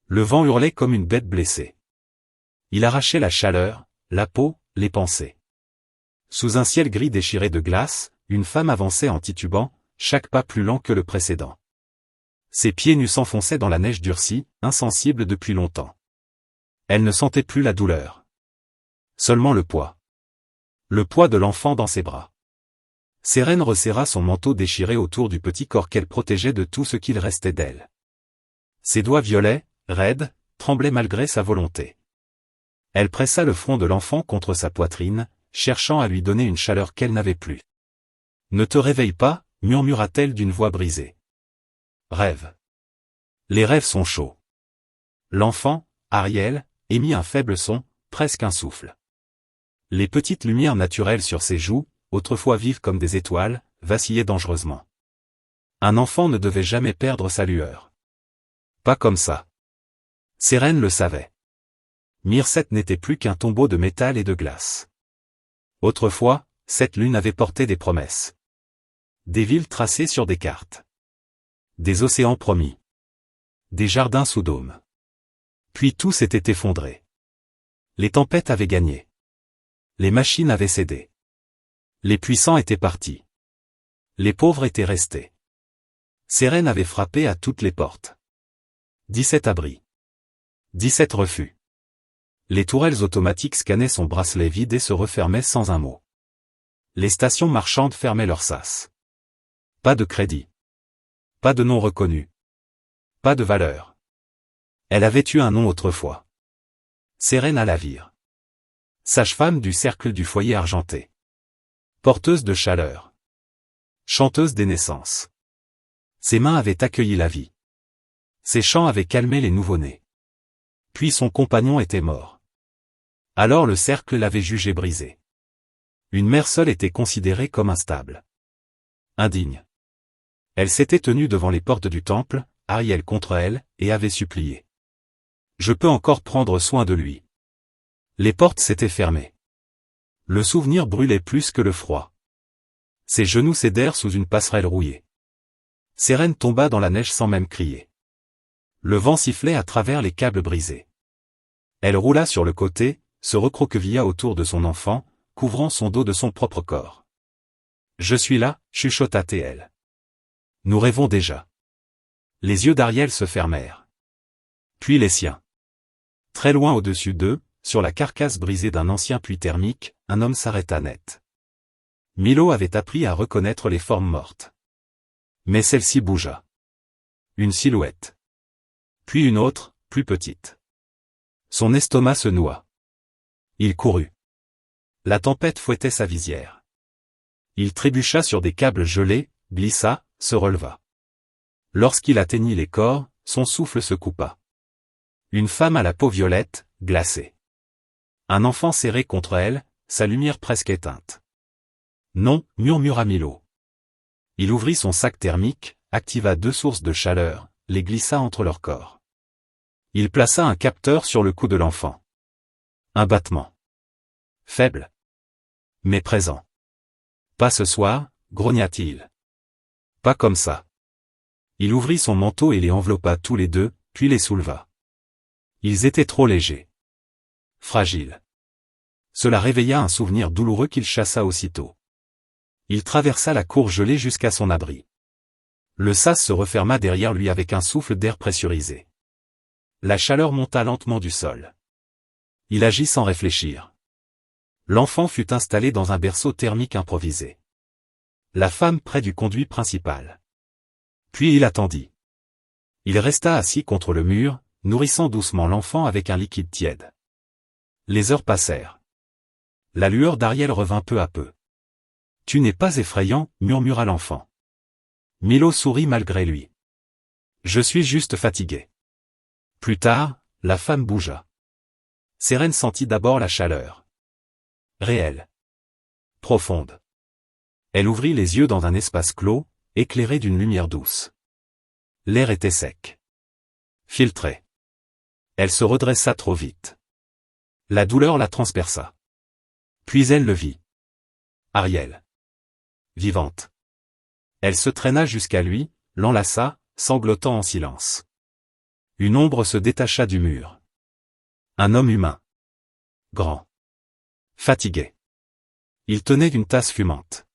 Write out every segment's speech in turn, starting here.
Le vent hurlait comme une bête blessée. Il arrachait la chaleur, la peau, les pensées. Sous un ciel gris déchiré de glace, une femme avançait en titubant, chaque pas plus lent que le précédent. Ses pieds nus s'enfonçaient dans la neige durcie, insensible depuis longtemps. Elle ne sentait plus la douleur. Seulement le poids. Le poids de l'enfant dans ses bras. Sérène resserra son manteau déchiré autour du petit corps qu'elle protégeait de tout ce qu'il restait d'elle. Ses doigts violets, raides, tremblaient malgré sa volonté. Elle pressa le front de l'enfant contre sa poitrine, cherchant à lui donner une chaleur qu'elle n'avait plus. « Ne te réveille pas » murmura-t-elle d'une voix brisée. « Rêve. Les rêves sont chauds. » L'enfant, Ariel, émit un faible son, presque un souffle. Les petites lumières naturelles sur ses joues, autrefois vives comme des étoiles, vacillaient dangereusement. Un enfant ne devait jamais perdre sa lueur. Pas comme ça. Sérène le savait. Mircette n'était plus qu'un tombeau de métal et de glace. Autrefois, cette lune avait porté des promesses. Des villes tracées sur des cartes. Des océans promis. Des jardins sous dôme. Puis tout s'était effondré. Les tempêtes avaient gagné. Les machines avaient cédé. Les puissants étaient partis. Les pauvres étaient restés. Sérène avait frappé à toutes les portes. 17 abris. 17 refus. Les tourelles automatiques scannaient son bracelet vide et se refermaient sans un mot. Les stations marchandes fermaient leurs sas. Pas de crédit. Pas de nom reconnu. Pas de valeur. Elle avait eu un nom autrefois. Sérène Alavir. Sage-femme du cercle du foyer argenté. Porteuse de chaleur. Chanteuse des naissances. Ses mains avaient accueilli la vie. Ses chants avaient calmé les nouveau-nés. Puis son compagnon était mort. Alors le cercle l'avait jugé brisé. Une mère seule était considérée comme instable. Indigne. Elle s'était tenue devant les portes du temple, Ariel contre elle, et avait supplié. Je peux encore prendre soin de lui. Les portes s'étaient fermées. Le souvenir brûlait plus que le froid. Ses genoux cédèrent sous une passerelle rouillée. Sérène tomba dans la neige sans même crier. Le vent sifflait à travers les câbles brisés. Elle roula sur le côté, se recroquevilla autour de son enfant, couvrant son dos de son propre corps. Je suis là, chuchota-t-elle. Nous rêvons déjà. Les yeux d'Ariel se fermèrent. Puis les siens. Très loin au-dessus d'eux, sur la carcasse brisée d'un ancien puits thermique, un homme s'arrêta net. Milo avait appris à reconnaître les formes mortes. Mais celle-ci bougea. Une silhouette. Puis une autre, plus petite. Son estomac se noua. Il courut. La tempête fouettait sa visière. Il trébucha sur des câbles gelés, glissa, se releva. Lorsqu'il atteignit les corps, son souffle se coupa. Une femme à la peau violette, glacée. Un enfant serré contre elle, sa lumière presque éteinte. Non, murmura Milo. Il ouvrit son sac thermique, activa 2 sources de chaleur, les glissa entre leurs corps. Il plaça un capteur sur le cou de l'enfant. Un battement. Faible. Mais présent. Pas ce soir, grogna-t-il. Pas comme ça. Il ouvrit son manteau et les enveloppa tous les deux, puis les souleva. Ils étaient trop légers. Fragiles. Cela réveilla un souvenir douloureux qu'il chassa aussitôt. Il traversa la cour gelée jusqu'à son abri. Le sas se referma derrière lui avec un souffle d'air pressurisé. La chaleur monta lentement du sol. Il agit sans réfléchir. L'enfant fut installé dans un berceau thermique improvisé. La femme près du conduit principal. Puis il attendit. Il resta assis contre le mur, nourrissant doucement l'enfant avec un liquide tiède. Les heures passèrent. La lueur d'Ariel revint peu à peu. « Tu n'es pas effrayant » murmura l'enfant. Milo sourit malgré lui. « Je suis juste fatigué. » Plus tard, la femme bougea. Sérène sentit d'abord la chaleur. Réelle. Profonde. Elle ouvrit les yeux dans un espace clos, éclairé d'une lumière douce. L'air était sec. Filtré. Elle se redressa trop vite. La douleur la transperça. Puis elle le vit. Ariel. Vivante. Elle se traîna jusqu'à lui, l'enlaça, sanglotant en silence. Une ombre se détacha du mur. Un homme humain. Grand. Fatigué. Il tenait une tasse fumante.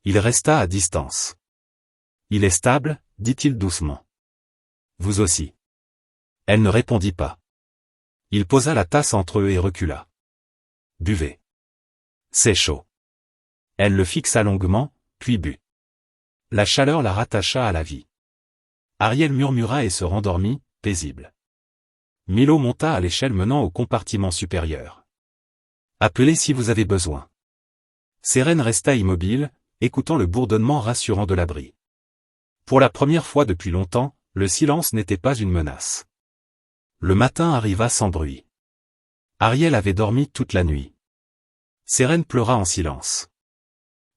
Il resta à distance. Il est stable, dit-il doucement. Vous aussi. Elle ne répondit pas. Il posa la tasse entre eux et recula. Buvez. C'est chaud. Elle le fixa longuement, puis but. La chaleur la rattacha à la vie. Ariel murmura et se rendormit, paisible. Milo monta à l'échelle menant au compartiment supérieur. Appelez si vous avez besoin. Sérène resta immobile, écoutant le bourdonnement rassurant de l'abri. Pour la première fois depuis longtemps, le silence n'était pas une menace. Le matin arriva sans bruit. Ariel avait dormi toute la nuit. Sérène pleura en silence.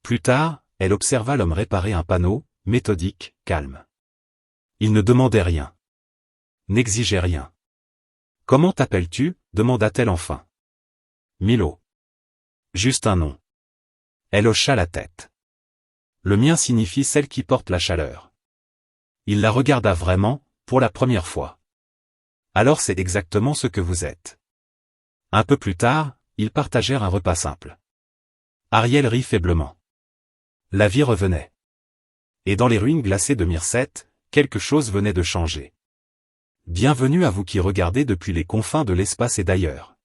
Plus tard, elle observa l'homme réparer un panneau, méthodique, calme. Il ne demandait rien. N'exigeait rien. Comment t'appelles-tu ? Demanda-t-elle enfin. Milo. Juste un nom. Elle hocha la tête. Le mien signifie celle qui porte la chaleur. Il la regarda vraiment, pour la première fois. Alors c'est exactement ce que vous êtes. Un peu plus tard, ils partagèrent un repas simple. Ariel rit faiblement. La vie revenait. Et dans les ruines glacées de Mircet, quelque chose venait de changer. Bienvenue à vous qui regardez depuis les confins de l'espace et d'ailleurs.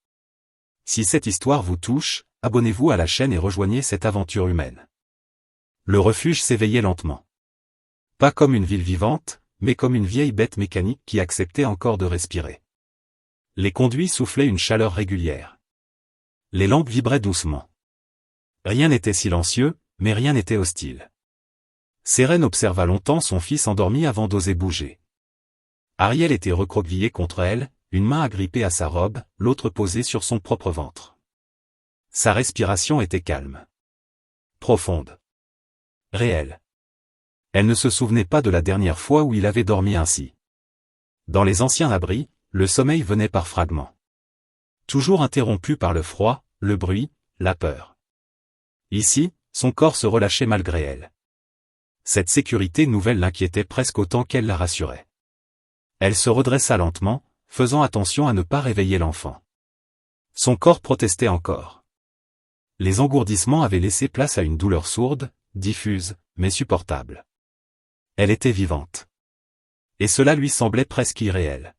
Si cette histoire vous touche, abonnez-vous à la chaîne et rejoignez cette aventure humaine. Le refuge s'éveillait lentement. Pas comme une ville vivante, mais comme une vieille bête mécanique qui acceptait encore de respirer. Les conduits soufflaient une chaleur régulière. Les lampes vibraient doucement. Rien n'était silencieux, mais rien n'était hostile. Sérène observa longtemps son fils endormi avant d'oser bouger. Ariel était recroquevillé contre elle, une main agrippée à sa robe, l'autre posée sur son propre ventre. Sa respiration était calme. Profonde. Réelle. Elle ne se souvenait pas de la dernière fois où il avait dormi ainsi. Dans les anciens abris, le sommeil venait par fragments. Toujours interrompu par le froid, le bruit, la peur. Ici, son corps se relâchait malgré elle. Cette sécurité nouvelle l'inquiétait presque autant qu'elle la rassurait. Elle se redressa lentement, faisant attention à ne pas réveiller l'enfant. Son corps protestait encore. Les engourdissements avaient laissé place à une douleur sourde, diffuse, mais supportable. Elle était vivante. Et cela lui semblait presque irréel.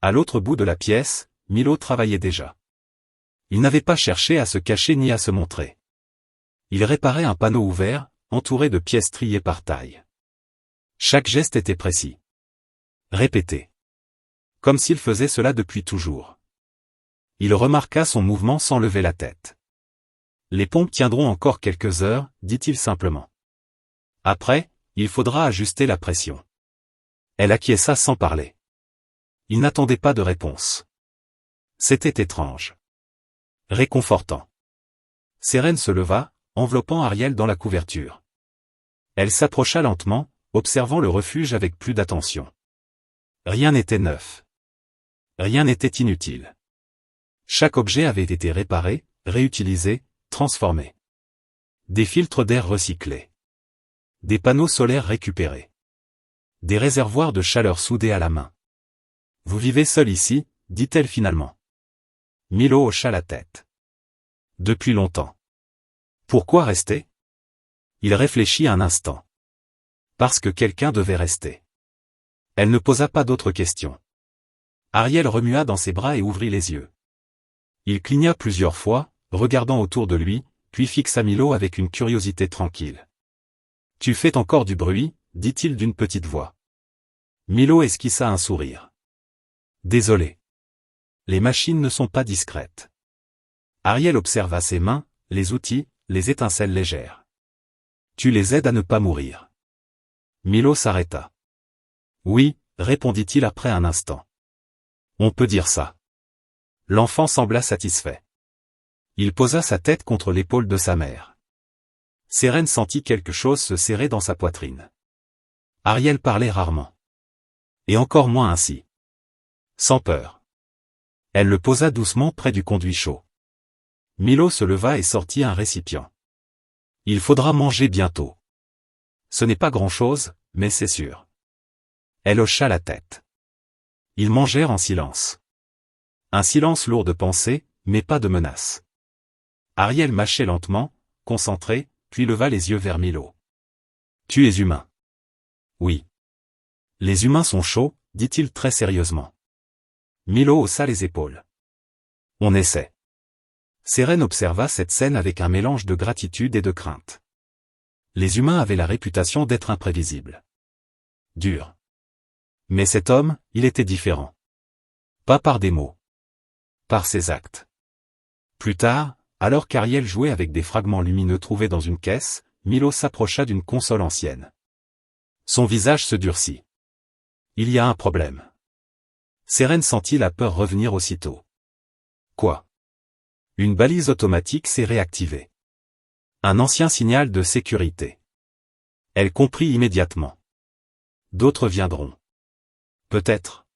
À l'autre bout de la pièce, Milo travaillait déjà. Il n'avait pas cherché à se cacher ni à se montrer. Il réparait un panneau ouvert, entouré de pièces triées par taille. Chaque geste était précis. Répété. Comme s'il faisait cela depuis toujours. Il remarqua son mouvement sans lever la tête. Les pompes tiendront encore quelques heures, dit-il simplement. Après, il faudra ajuster la pression. Elle acquiesça sans parler. Il n'attendait pas de réponse. C'était étrange. Réconfortant. Sérène se leva, enveloppant Ariel dans la couverture. Elle s'approcha lentement, observant le refuge avec plus d'attention. Rien n'était neuf. Rien n'était inutile. Chaque objet avait été réparé, réutilisé, transformé. Des filtres d'air recyclés. Des panneaux solaires récupérés. Des réservoirs de chaleur soudés à la main. Vous vivez seul ici, dit-elle finalement. Milo hocha la tête. Depuis longtemps. Pourquoi rester ? Il réfléchit un instant. Parce que quelqu'un devait rester. Elle ne posa pas d'autres questions. Ariel remua dans ses bras et ouvrit les yeux. Il cligna plusieurs fois, regardant autour de lui, puis fixa Milo avec une curiosité tranquille. « Tu fais encore du bruit ?» dit-il d'une petite voix. Milo esquissa un sourire. « Désolé. Les machines ne sont pas discrètes. » Ariel observa ses mains, les outils, les étincelles légères. « Tu les aides à ne pas mourir. » Milo s'arrêta. « Oui, » répondit-il après un instant. « On peut dire ça. » L'enfant sembla satisfait. Il posa sa tête contre l'épaule de sa mère. Sérène sentit quelque chose se serrer dans sa poitrine. Ariel parlait rarement. Et encore moins ainsi. Sans peur. Elle le posa doucement près du conduit chaud. Milo se leva et sortit un récipient. Il faudra manger bientôt. Ce n'est pas grand-chose, mais c'est sûr. Elle hocha la tête. Ils mangèrent en silence. Un silence lourd de pensées, mais pas de menaces. Ariel mâchait lentement, concentré, puis leva les yeux vers Milo. « Tu es humain. » « Oui. »« Les humains sont chauds, » dit-il très sérieusement. Milo haussa les épaules. « On essaie. » Sérène observa cette scène avec un mélange de gratitude et de crainte. Les humains avaient la réputation d'être imprévisibles. Durs. Mais cet homme, il était différent. Pas par des mots. Par ses actes. Plus tard, alors qu'Ariel jouait avec des fragments lumineux trouvés dans une caisse, Milo s'approcha d'une console ancienne. Son visage se durcit. Il y a un problème. Sérène sentit la peur revenir aussitôt. Quoi? Une balise automatique s'est réactivée. Un ancien signal de sécurité. Elle comprit immédiatement. D'autres viendront. Peut-être.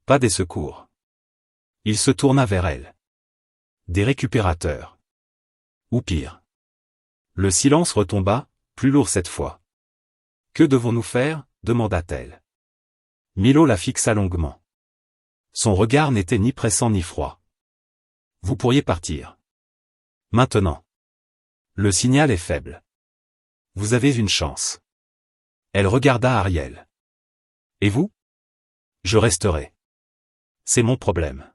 Pas des secours. Il se tourna vers elle. Des récupérateurs. Ou pire. Le silence retomba, plus lourd cette fois. Que devons-nous faire? Demanda-t-elle. Milo la fixa longuement. Son regard n'était ni pressant ni froid. Vous pourriez partir. Maintenant. Le signal est faible. Vous avez une chance. Elle regarda Ariel. Et vous? Je resterai. C'est mon problème.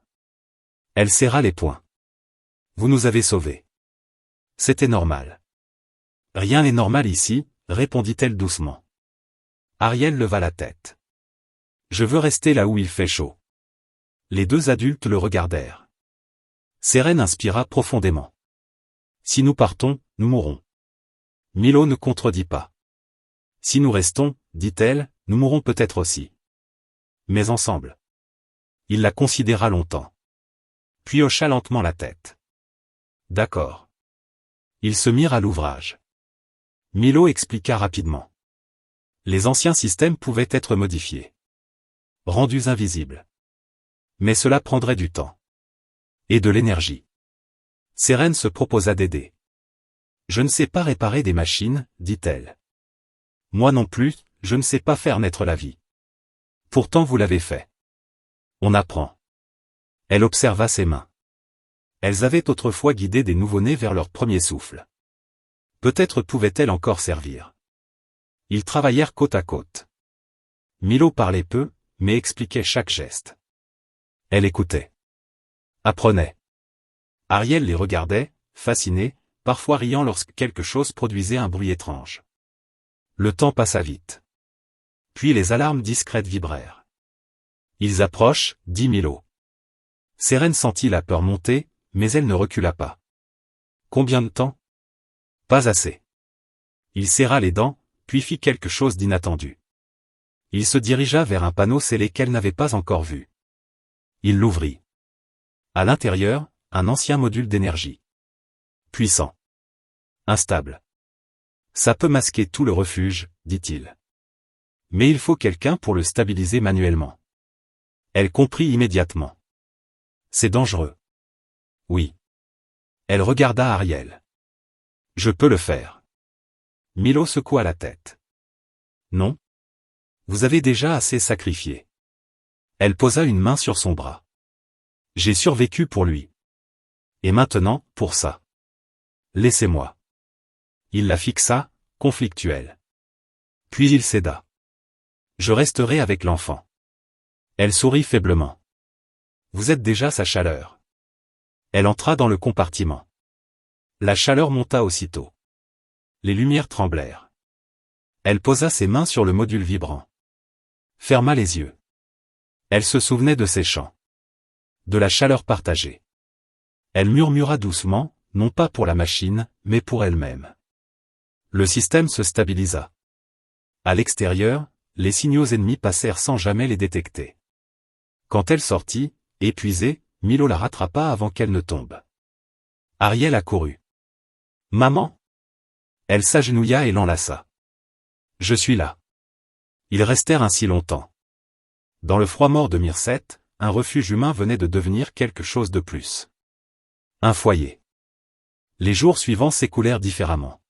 Elle serra les poings. Vous nous avez sauvés. C'était normal. Rien n'est normal ici, répondit-elle doucement. Ariel leva la tête. Je veux rester là où il fait chaud. Les deux adultes le regardèrent. Sérène inspira profondément. Si nous partons, nous mourrons. Milo ne contredit pas. Si nous restons, dit-elle, nous mourrons peut-être aussi. Mais ensemble. Il la considéra longtemps. Puis hocha lentement la tête. D'accord. Ils se mirent à l'ouvrage. Milo expliqua rapidement. Les anciens systèmes pouvaient être modifiés. Rendus invisibles. Mais cela prendrait du temps. Et de l'énergie. Sérène se proposa d'aider. Je ne sais pas réparer des machines, dit-elle. Moi non plus, je ne sais pas faire naître la vie. Pourtant vous l'avez fait. On apprend. Elle observa ses mains. Elles avaient autrefois guidé des nouveau-nés vers leur premier souffle. Peut-être pouvaient-elles encore servir. Ils travaillèrent côte à côte. Milo parlait peu, mais expliquait chaque geste. Elle écoutait. Apprenait. Ariel les regardait, fasciné, parfois riant lorsque quelque chose produisait un bruit étrange. Le temps passa vite. Puis les alarmes discrètes vibrèrent. Ils approchent, dit Milo. Sérène sentit la peur monter, mais elle ne recula pas. Combien de temps? Pas assez. Il serra les dents, puis fit quelque chose d'inattendu. Il se dirigea vers un panneau scellé qu'elle n'avait pas encore vu. Il l'ouvrit. À l'intérieur, un ancien module d'énergie. Puissant. Instable. Ça peut masquer tout le refuge, dit-il. Mais il faut quelqu'un pour le stabiliser manuellement. Elle comprit immédiatement. C'est dangereux. Oui. Elle regarda Ariel. Je peux le faire. Milo secoua la tête. Non. Vous avez déjà assez sacrifié. Elle posa une main sur son bras. J'ai survécu pour lui. Et maintenant, pour ça. Laissez-moi. Il la fixa, conflictuel. Puis il céda. Je resterai avec l'enfant. Elle sourit faiblement. Vous êtes déjà sa chaleur. Elle entra dans le compartiment. La chaleur monta aussitôt. Les lumières tremblèrent. Elle posa ses mains sur le module vibrant. Ferma les yeux. Elle se souvenait de ses chants. De la chaleur partagée. Elle murmura doucement, non pas pour la machine, mais pour elle-même. Le système se stabilisa. À l'extérieur, les signaux ennemis passèrent sans jamais les détecter. Quand elle sortit, épuisée, Milo la rattrapa avant qu'elle ne tombe. Ariel accourut. « Maman !» Elle s'agenouilla et l'enlaça. « Je suis là. » Ils restèrent ainsi longtemps. Dans le froid mort de Mircet, un refuge humain venait de devenir quelque chose de plus. Un foyer. Les jours suivants s'écoulèrent différemment.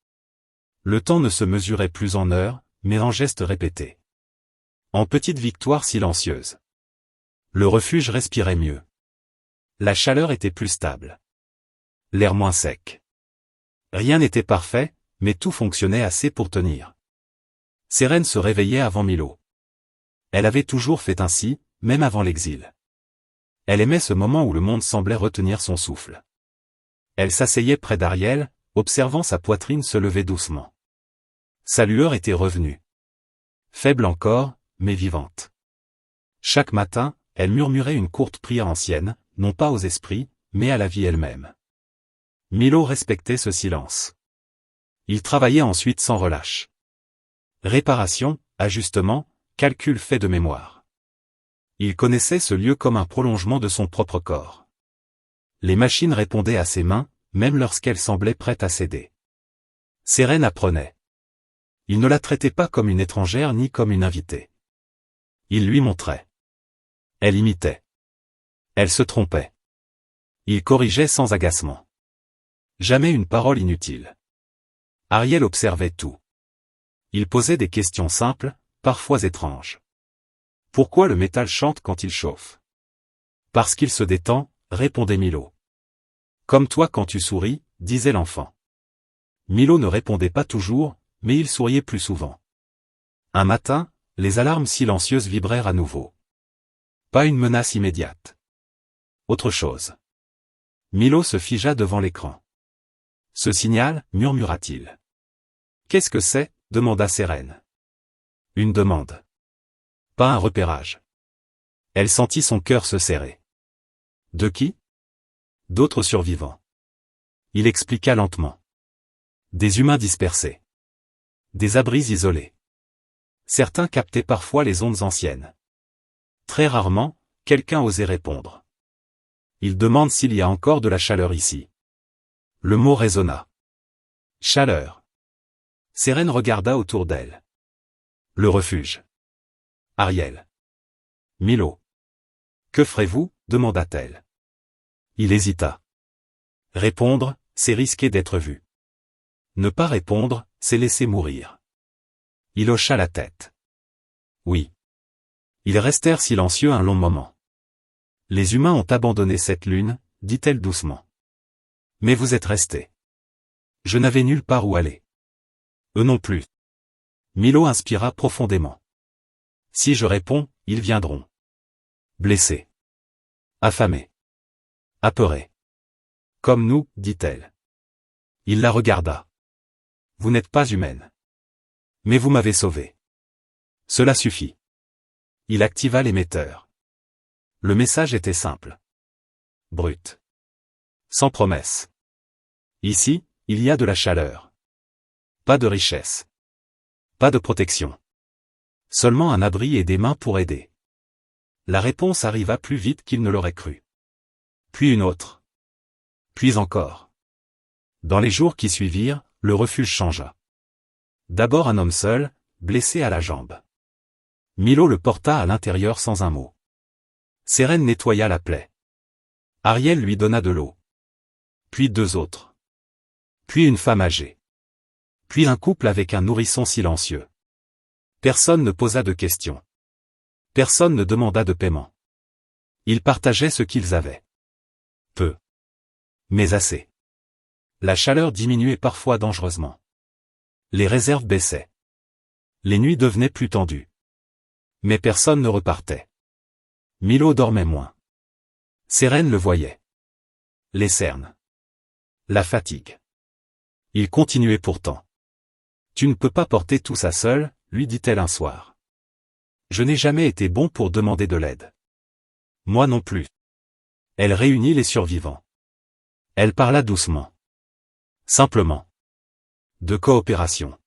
Le temps ne se mesurait plus en heures, mais en gestes répétés. En petites victoires silencieuses. Le refuge respirait mieux. La chaleur était plus stable. L'air moins sec. Rien n'était parfait, mais tout fonctionnait assez pour tenir. Sérène se réveillait avant Milo. Elle avait toujours fait ainsi, même avant l'exil. Elle aimait ce moment où le monde semblait retenir son souffle. Elle s'asseyait près d'Ariel, observant sa poitrine se lever doucement. Sa lueur était revenue. Faible encore, mais vivante. Chaque matin, elle murmurait une courte prière ancienne, non pas aux esprits, mais à la vie elle-même. Milo respectait ce silence. Il travaillait ensuite sans relâche. Réparation, ajustement, calcul fait de mémoire. Il connaissait ce lieu comme un prolongement de son propre corps. Les machines répondaient à ses mains, même lorsqu'elles semblaient prêtes à céder. Sérène apprenait. Il ne la traitait pas comme une étrangère ni comme une invitée. Il lui montrait. Elle imitait. Elle se trompait. Il corrigeait sans agacement. Jamais une parole inutile. Ariel observait tout. Il posait des questions simples, parfois étranges. Pourquoi le métal chante quand il chauffe? Parce qu'il se détend, répondait Milo. Comme toi quand tu souris, disait l'enfant. Milo ne répondait pas toujours, mais il souriait plus souvent. Un matin, les alarmes silencieuses vibrèrent à nouveau. Pas une menace immédiate. Autre chose. Milo se figea devant l'écran. Ce signal, murmura-t-il. Qu'est-ce que c'est? Demanda Sérène. Une demande. Pas un repérage. Elle sentit son cœur se serrer. De qui? D'autres survivants. Il expliqua lentement. Des humains dispersés. Des abris isolés. Certains captaient parfois les ondes anciennes. Très rarement, quelqu'un osait répondre. Il demande s'il y a encore de la chaleur ici. Le mot résonna. Chaleur. Sérène regarda autour d'elle. Le refuge. Ariel. Milo. Que ferez-vous? Demanda-t-elle. Il hésita. Répondre, c'est risquer d'être vu. Ne pas répondre, c'est laisser mourir. Il hocha la tête. Oui. Ils restèrent silencieux un long moment. Les humains ont abandonné cette lune, dit-elle doucement. Mais vous êtes restés. Je n'avais nulle part où aller. Eux non plus. Milo inspira profondément. Si je réponds, ils viendront. Blessés. Affamés. Apeurés. Comme nous, dit-elle. Il la regarda. Vous n'êtes pas humaine. Mais vous m'avez sauvé. Cela suffit. Il activa l'émetteur. Le message était simple. Brut. Sans promesse. Ici, il y a de la chaleur. Pas de richesse. Pas de protection. Seulement un abri et des mains pour aider. La réponse arriva plus vite qu'il ne l'aurait cru. Puis une autre. Puis encore. Dans les jours qui suivirent, le refuge changea. D'abord un homme seul, blessé à la jambe. Milo le porta à l'intérieur sans un mot. Sérène nettoya la plaie. Ariel lui donna de l'eau. Puis deux autres. Puis une femme âgée. Puis un couple avec un nourrisson silencieux. Personne ne posa de questions. Personne ne demanda de paiement. Ils partageaient ce qu'ils avaient. Peu. Mais assez. La chaleur diminuait parfois dangereusement. Les réserves baissaient. Les nuits devenaient plus tendues. Mais personne ne repartait. Milo dormait moins. Sérène le voyait. Les cernes. La fatigue. Il continuait pourtant. Tu ne peux pas porter tout ça seul, lui dit-elle un soir. Je n'ai jamais été bon pour demander de l'aide. Moi non plus. Elle réunit les survivants. Elle parla doucement. Simplement. De coopération.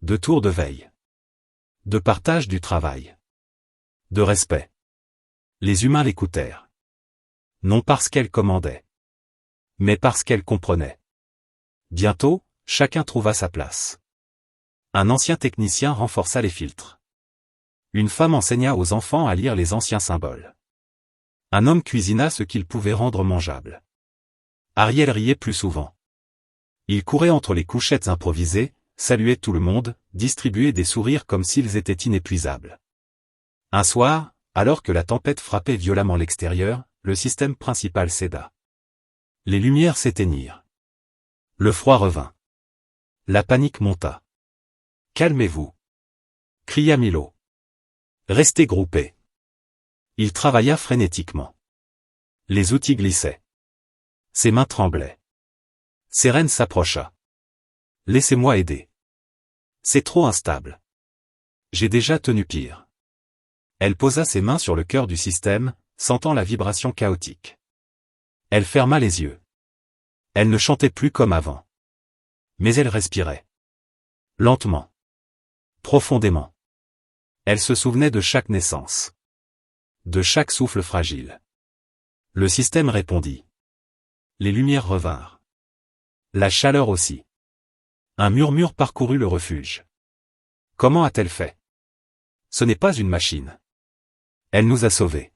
De tour de veille. De partage du travail. De respect. Les humains l'écoutèrent. Non parce qu'elle commandait. Mais parce qu'elle comprenait. Bientôt, chacun trouva sa place. Un ancien technicien renforça les filtres. Une femme enseigna aux enfants à lire les anciens symboles. Un homme cuisina ce qu'il pouvait rendre mangeable. Ariel riait plus souvent. Il courait entre les couchettes improvisées, saluait tout le monde, distribuait des sourires comme s'ils étaient inépuisables. Un soir, alors que la tempête frappait violemment l'extérieur, le système principal céda. Les lumières s'éteignirent. Le froid revint. La panique monta. « Calmez-vous » cria Milo. « Restez groupés. » Il travailla frénétiquement. Les outils glissaient. Ses mains tremblaient. Sérène s'approcha. « Laissez-moi aider. C'est trop instable. J'ai déjà tenu pire. » Elle posa ses mains sur le cœur du système, sentant la vibration chaotique. Elle ferma les yeux. Elle ne chantait plus comme avant. Mais elle respirait. Lentement. Profondément. Elle se souvenait de chaque naissance. De chaque souffle fragile. Le système répondit. Les lumières revinrent. La chaleur aussi. Un murmure parcourut le refuge. Comment a-t-elle fait? Ce n'est pas une machine. Elle nous a sauvés.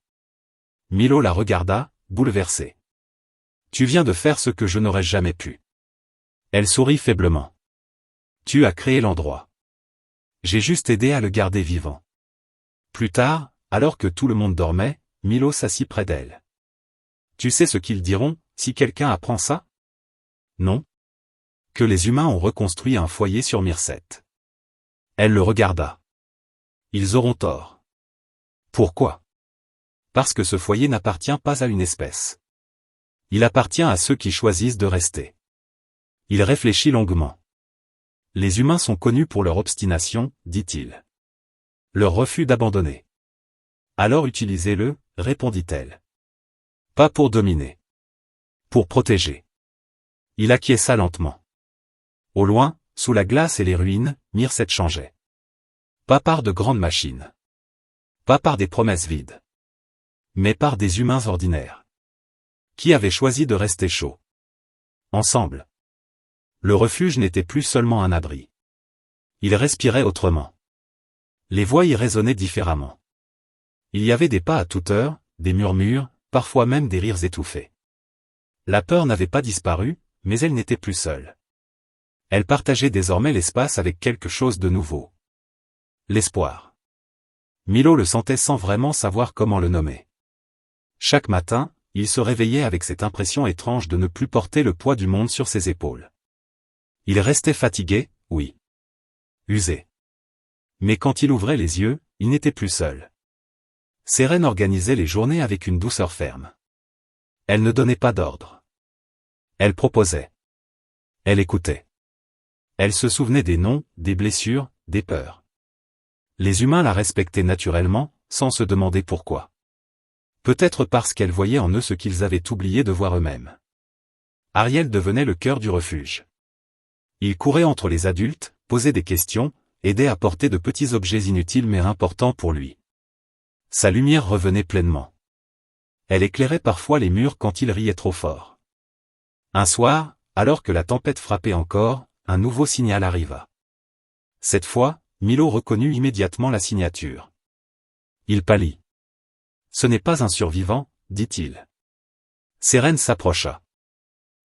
Milo la regarda, bouleversée. Tu viens de faire ce que je n'aurais jamais pu. Elle sourit faiblement. Tu as créé l'endroit. J'ai juste aidé à le garder vivant. Plus tard, alors que tout le monde dormait, Milo s'assit près d'elle. Tu sais ce qu'ils diront, si quelqu'un apprend ça? Non. Que les humains ont reconstruit un foyer sur Mirset. Elle le regarda. Ils auront tort. Pourquoi? Parce que ce foyer n'appartient pas à une espèce. Il appartient à ceux qui choisissent de rester. Il réfléchit longuement. Les humains sont connus pour leur obstination, dit-il. Leur refus d'abandonner. Alors utilisez-le, répondit-elle. Pas pour dominer. Pour protéger. Il acquiesça lentement. Au loin, sous la glace et les ruines, Mirset changeait. Pas par de grandes machines. Pas par des promesses vides. Mais par des humains ordinaires. Qui avaient choisi de rester chauds. Ensemble. Le refuge n'était plus seulement un abri. Il respirait autrement. Les voix y résonnaient différemment. Il y avait des pas à toute heure, des murmures, parfois même des rires étouffés. La peur n'avait pas disparu, mais elle n'était plus seule. Elle partageait désormais l'espace avec quelque chose de nouveau. L'espoir. Milo le sentait sans vraiment savoir comment le nommer. Chaque matin, il se réveillait avec cette impression étrange de ne plus porter le poids du monde sur ses épaules. Il restait fatigué, oui. Usé. Mais quand il ouvrait les yeux, il n'était plus seul. Sérène organisait les journées avec une douceur ferme. Elle ne donnait pas d'ordre. Elle proposait. Elle écoutait. Elle se souvenait des noms, des blessures, des peurs. Les humains la respectaient naturellement, sans se demander pourquoi. Peut-être parce qu'elle voyait en eux ce qu'ils avaient oublié de voir eux-mêmes. Ariel devenait le cœur du refuge. Il courait entre les adultes, posait des questions, aidait à porter de petits objets inutiles mais importants pour lui. Sa lumière revenait pleinement. Elle éclairait parfois les murs quand il riait trop fort. Un soir, alors que la tempête frappait encore, un nouveau signal arriva. Cette fois, Milo reconnut immédiatement la signature. Il pâlit. Ce n'est pas un survivant, dit-il. Sérène s'approcha.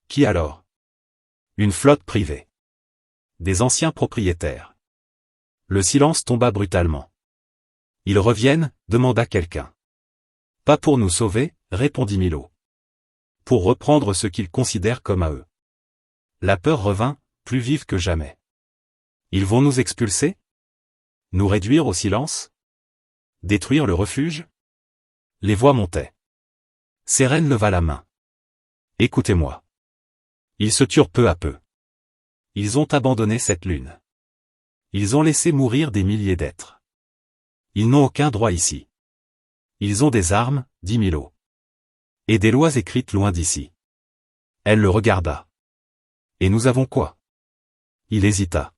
Qui alors? Une flotte privée. Des anciens propriétaires. Le silence tomba brutalement. Ils reviennent, demanda quelqu'un. Pas pour nous sauver, répondit Milo. Pour reprendre ce qu'ils considèrent comme à eux. La peur revint, plus vive que jamais. Ils vont nous expulser? Nous réduire au silence? Détruire le refuge? Les voix montaient. Sérène leva la main. Écoutez-moi. Ils se turent peu à peu. Ils ont abandonné cette lune. Ils ont laissé mourir des milliers d'êtres. Ils n'ont aucun droit ici. Ils ont des armes, dit Milo. Et des lois écrites loin d'ici. Elle le regarda. Et nous avons quoi? Il hésita.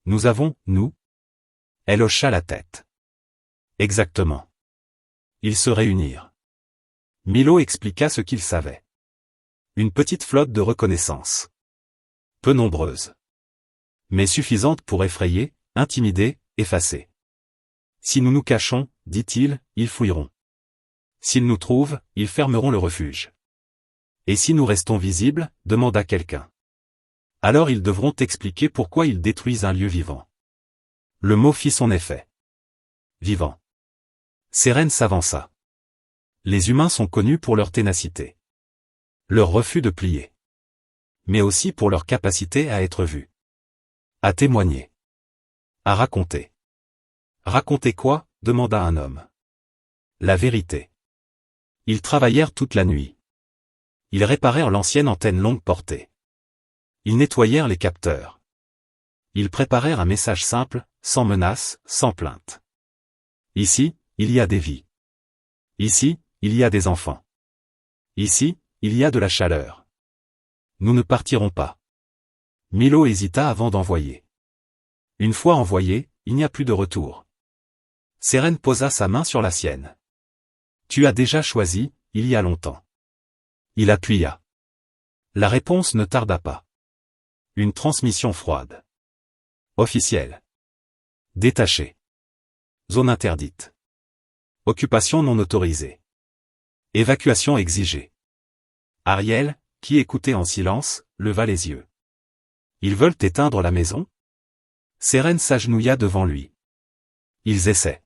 Nous avons, nous? Elle hocha la tête. Exactement. Ils se réunirent. Milo expliqua ce qu'il savait. Une petite flotte de reconnaissance. Peu nombreuse. Mais suffisante pour effrayer, intimider, effacer. Si nous nous cachons, dit-il, ils fouilleront. S'ils nous trouvent, ils fermeront le refuge. Et si nous restons visibles, demanda quelqu'un. Alors ils devront expliquer pourquoi ils détruisent un lieu vivant. Le mot fit son effet. Vivant. Sérène s'avança. Les humains sont connus pour leur ténacité. Leur refus de plier. Mais aussi pour leur capacité à être vus. À témoigner. À raconter. Raconter quoi? Demanda un homme. La vérité. Ils travaillèrent toute la nuit. Ils réparèrent l'ancienne antenne longue portée. Ils nettoyèrent les capteurs. Ils préparèrent un message simple, sans menace, sans plainte. Ici, il y a des vies. Ici, il y a des enfants. Ici, il y a de la chaleur. Nous ne partirons pas. Milo hésita avant d'envoyer. Une fois envoyé, il n'y a plus de retour. Sérène posa sa main sur la sienne. Tu as déjà choisi, il y a longtemps. Il appuya. La réponse ne tarda pas. Une transmission froide. Officielle. Détachée. Zone interdite. Occupation non autorisée. Évacuation exigée. Ariel, qui écoutait en silence, leva les yeux. Ils veulent éteindre la maison? Sérène s'agenouilla devant lui. Ils essaient.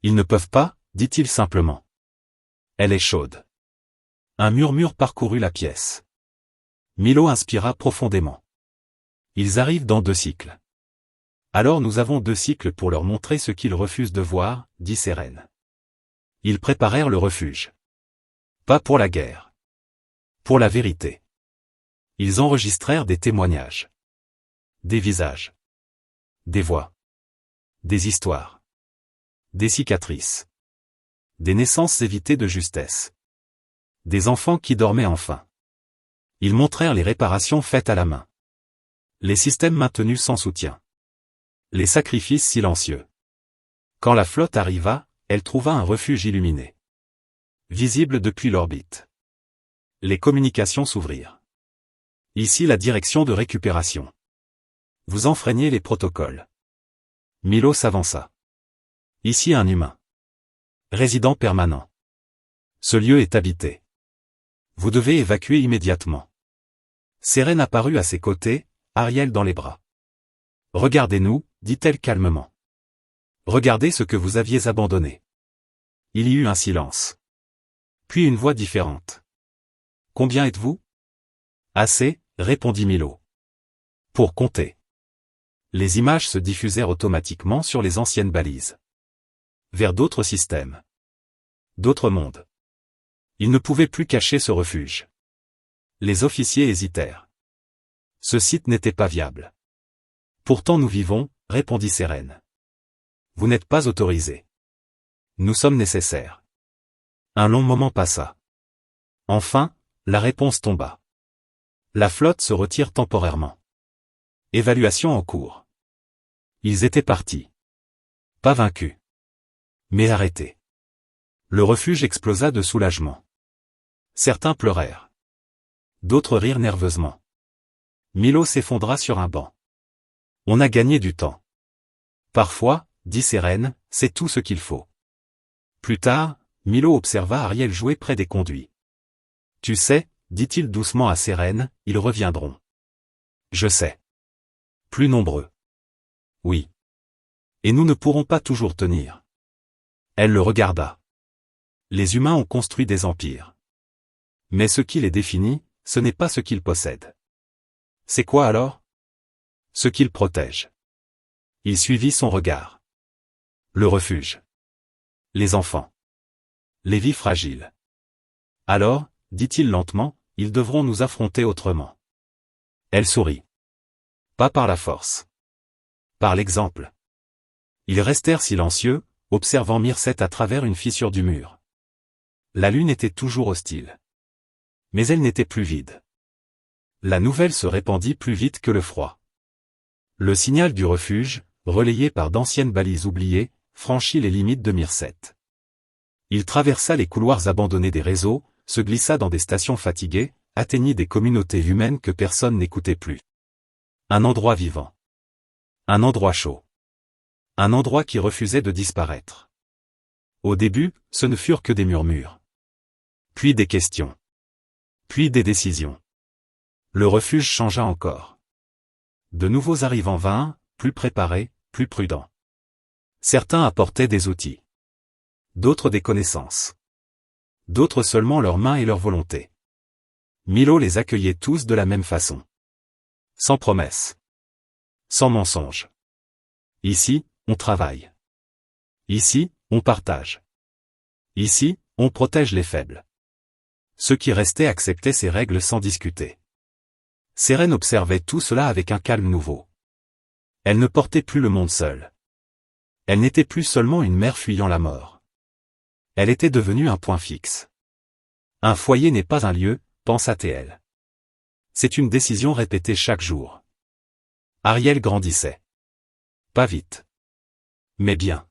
Ils ne peuvent pas, dit-il simplement. Elle est chaude. Un murmure parcourut la pièce. Milo inspira profondément. Ils arrivent dans 2 cycles. Alors nous avons 2 cycles pour leur montrer ce qu'ils refusent de voir, dit Sérène. Ils préparèrent le refuge. Pas pour la guerre. Pour la vérité. Ils enregistrèrent des témoignages. Des visages. Des voix. Des histoires. Des cicatrices. Des naissances évitées de justesse. Des enfants qui dormaient enfin. Ils montrèrent les réparations faites à la main. Les systèmes maintenus sans soutien. Les sacrifices silencieux. Quand la flotte arriva, elle trouva un refuge illuminé. Visible depuis l'orbite. Les communications s'ouvrirent. Ici la direction de récupération. Vous enfreignez les protocoles. Milo s'avança. Ici un humain. Résident permanent. Ce lieu est habité. Vous devez évacuer immédiatement. Sérène apparut à ses côtés, Ariel dans les bras. Regardez-nous, dit-elle calmement. Regardez ce que vous aviez abandonné. Il y eut un silence. Puis une voix différente. Combien êtes-vous? Assez, répondit Milo. Pour compter. Les images se diffusèrent automatiquement sur les anciennes balises. Vers d'autres systèmes. D'autres mondes. Ils ne pouvaient plus cacher ce refuge. Les officiers hésitèrent. Ce site n'était pas viable. Pourtant nous vivons, répondit Sérène. Vous n'êtes pas autorisés. Nous sommes nécessaires. Un long moment passa. Enfin, la réponse tomba. La flotte se retire temporairement. Évaluation en cours. Ils étaient partis. Pas vaincus. Mais arrêtés. Le refuge explosa de soulagement. Certains pleurèrent. D'autres rirent nerveusement. Milo s'effondra sur un banc. On a gagné du temps. Parfois, dit Sérène, c'est tout ce qu'il faut. Plus tard, Milo observa Ariel jouer près des conduits. Tu sais, dit-il doucement à Sérène, ils reviendront. Je sais. Plus nombreux. Oui. Et nous ne pourrons pas toujours tenir. Elle le regarda. Les humains ont construit des empires. Mais ce qui les définit, ce n'est pas ce qu'ils possèdent. C'est quoi alors? Ce qu'ils protègent. Il suivit son regard. Le refuge. Les enfants. Les vies fragiles. Alors, dit-il lentement, ils devront nous affronter autrement. Elle sourit. Pas par la force. Par l'exemple. Ils restèrent silencieux, observant Mircette à travers une fissure du mur. La lune était toujours hostile. Mais elle n'était plus vide. La nouvelle se répandit plus vite que le froid. Le signal du refuge, relayé par d'anciennes balises oubliées, franchit les limites de Mircette. Il traversa les couloirs abandonnés des réseaux, se glissa dans des stations fatiguées, atteignit des communautés humaines que personne n'écoutait plus. Un endroit vivant. Un endroit chaud. Un endroit qui refusait de disparaître. Au début, ce ne furent que des murmures. Puis des questions. Puis des décisions. Le refuge changea encore. De nouveaux arrivants vinrent, plus préparés, plus prudents. Certains apportaient des outils. D'autres des connaissances. D'autres seulement leurs mains et leur volonté. Milo les accueillait tous de la même façon. Sans promesse. Sans mensonge. Ici, on travaille. Ici, on partage. Ici, on protège les faibles. Ceux qui restaient acceptaient ces règles sans discuter. Sérène observait tout cela avec un calme nouveau. Elle ne portait plus le monde seule. Elle n'était plus seulement une mère fuyant la mort. Elle était devenue un point fixe. Un foyer n'est pas un lieu, pensa-t-elle. C'est une décision répétée chaque jour. Ariel grandissait. Pas vite. Mais bien.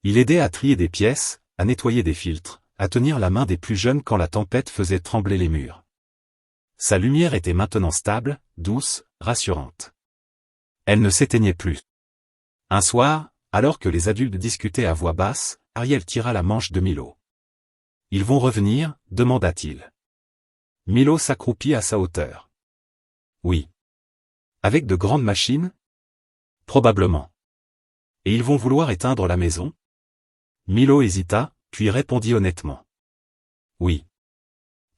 Il aidait à trier des pièces, à nettoyer des filtres, à tenir la main des plus jeunes quand la tempête faisait trembler les murs. Sa lumière était maintenant stable, douce, rassurante. Elle ne s'éteignait plus. Un soir, alors que les adultes discutaient à voix basse, Ariel tira la manche de Milo. « Ils vont revenir ?» demanda-t-il. Milo s'accroupit à sa hauteur. « Oui. »« Avec de grandes machines ? » ?»« Probablement. »« Et ils vont vouloir éteindre la maison ?» Milo hésita, puis répondit honnêtement. « Oui. »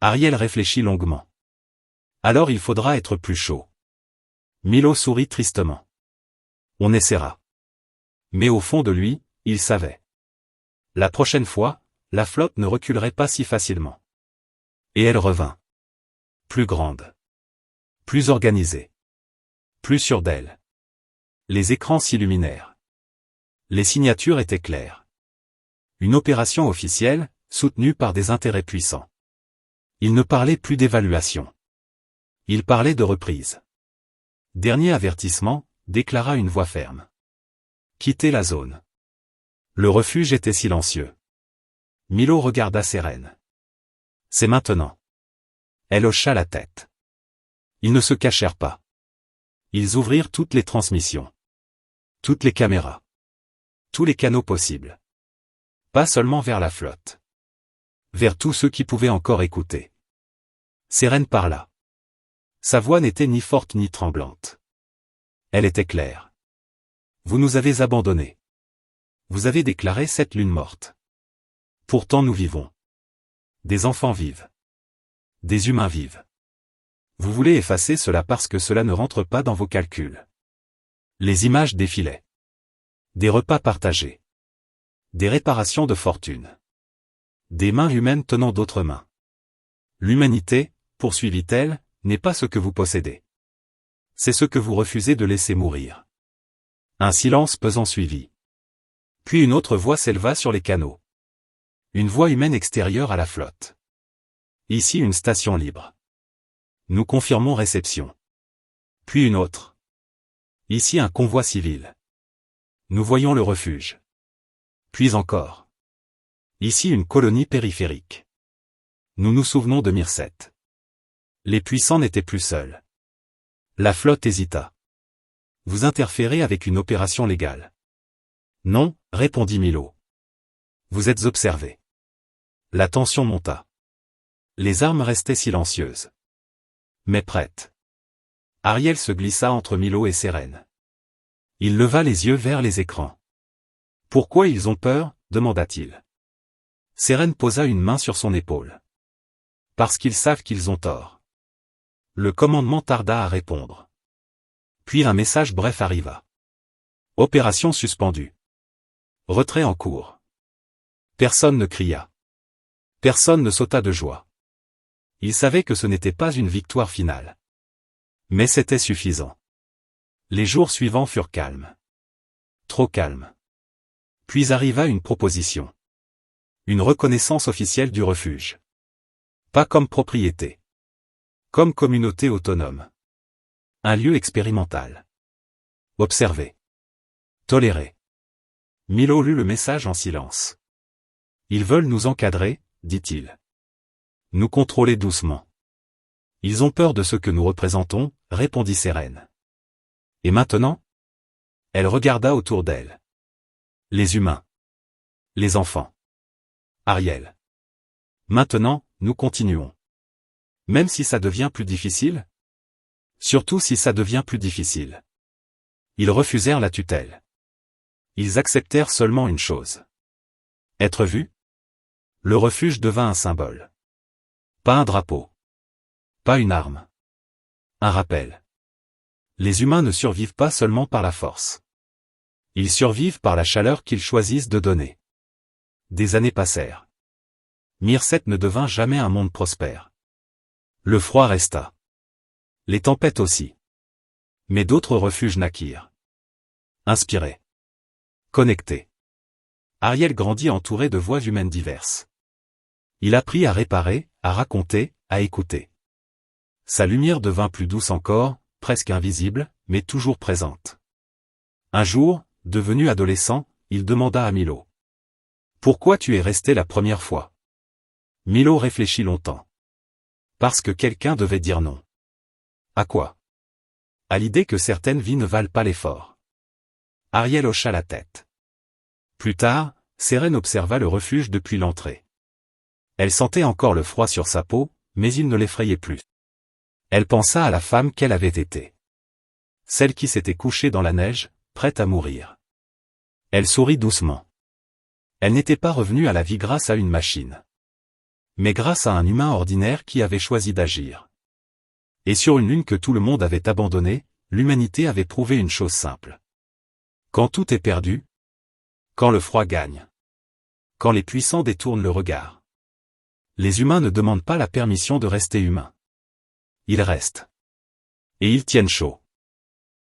Ariel réfléchit longuement. « Alors il faudra être plus chaud. » Milo sourit tristement. « On essaiera. » Mais au fond de lui, il savait. La prochaine fois, la flotte ne reculerait pas si facilement. Et elle revint. Plus grande. Plus organisée. Plus sûre d'elle. Les écrans s'illuminèrent. Les signatures étaient claires. Une opération officielle, soutenue par des intérêts puissants. Il ne parlait plus d'évaluation. Il parlait de reprise. Dernier avertissement, déclara une voix ferme. Quittez la zone. Le refuge était silencieux. Milo regarda Sérène. C'est maintenant. Elle hocha la tête. Ils ne se cachèrent pas. Ils ouvrirent toutes les transmissions. Toutes les caméras. Tous les canaux possibles. Pas seulement vers la flotte. Vers tous ceux qui pouvaient encore écouter. Sérène parla. Sa voix n'était ni forte ni tremblante. Elle était claire. Vous nous avez abandonnés. Vous avez déclaré cette lune morte. Pourtant nous vivons. Des enfants vivent. Des humains vivent. Vous voulez effacer cela parce que cela ne rentre pas dans vos calculs. Les images défilaient. Des repas partagés. Des réparations de fortune. Des mains humaines tenant d'autres mains. L'humanité, poursuivit-elle, n'est pas ce que vous possédez. C'est ce que vous refusez de laisser mourir. Un silence pesant suivit. Puis une autre voix s'éleva sur les canaux. Une voix humaine extérieure à la flotte. Ici une station libre. Nous confirmons réception. Puis une autre. Ici un convoi civil. Nous voyons le refuge. Puis encore. Ici une colonie périphérique. Nous nous souvenons de Mircet. Les puissants n'étaient plus seuls. La flotte hésita. Vous interférez avec une opération légale. Non, répondit Milo. Vous êtes observés. La tension monta. Les armes restaient silencieuses. Mais prêtes. Ariel se glissa entre Milo et Sérène. Il leva les yeux vers les écrans. Pourquoi ils ont peur, demanda-t-il. Sérène posa une main sur son épaule. Parce qu'ils savent qu'ils ont tort. Le commandement tarda à répondre. Puis un message bref arriva. Opération suspendue. Retrait en cours. Personne ne cria. Personne ne sauta de joie. Ils savaient que ce n'était pas une victoire finale. Mais c'était suffisant. Les jours suivants furent calmes. Trop calmes. Puis arriva une proposition. Une reconnaissance officielle du refuge. Pas comme propriété. Comme communauté autonome. Un lieu expérimental. Observé. Toléré. Milo lut le message en silence. Ils veulent nous encadrer, dit-il. Nous contrôler doucement. Ils ont peur de ce que nous représentons, répondit Sérène. Et maintenant ? Elle regarda autour d'elle. Les humains. Les enfants. Ariel. Maintenant, nous continuons. Même si ça devient plus difficile ? Surtout si ça devient plus difficile. Ils refusèrent la tutelle. Ils acceptèrent seulement une chose. Être vu? Le refuge devint un symbole. Pas un drapeau. Pas une arme. Un rappel. Les humains ne survivent pas seulement par la force. Ils survivent par la chaleur qu'ils choisissent de donner. Des années passèrent. Mirset ne devint jamais un monde prospère. Le froid resta. Les tempêtes aussi. Mais d'autres refuges naquirent. Inspirés. Connectés. Ariel grandit entouré de voix humaines diverses. Il apprit à réparer, à raconter, à écouter. Sa lumière devint plus douce encore, presque invisible, mais toujours présente. Un jour, devenu adolescent, il demanda à Milo. « Pourquoi tu es resté la première fois ?» Milo réfléchit longtemps. Parce que quelqu'un devait dire non. À quoi? À l'idée que certaines vies ne valent pas l'effort. Ariel hocha la tête. Plus tard, Sérène observa le refuge depuis l'entrée. Elle sentait encore le froid sur sa peau, mais il ne l'effrayait plus. Elle pensa à la femme qu'elle avait été. Celle qui s'était couchée dans la neige, prête à mourir. Elle sourit doucement. Elle n'était pas revenue à la vie grâce à une machine. Mais grâce à un humain ordinaire qui avait choisi d'agir. Et sur une lune que tout le monde avait abandonnée, l'humanité avait prouvé une chose simple. Quand tout est perdu, quand le froid gagne, quand les puissants détournent le regard, les humains ne demandent pas la permission de rester humains. Ils restent. Et ils tiennent chaud.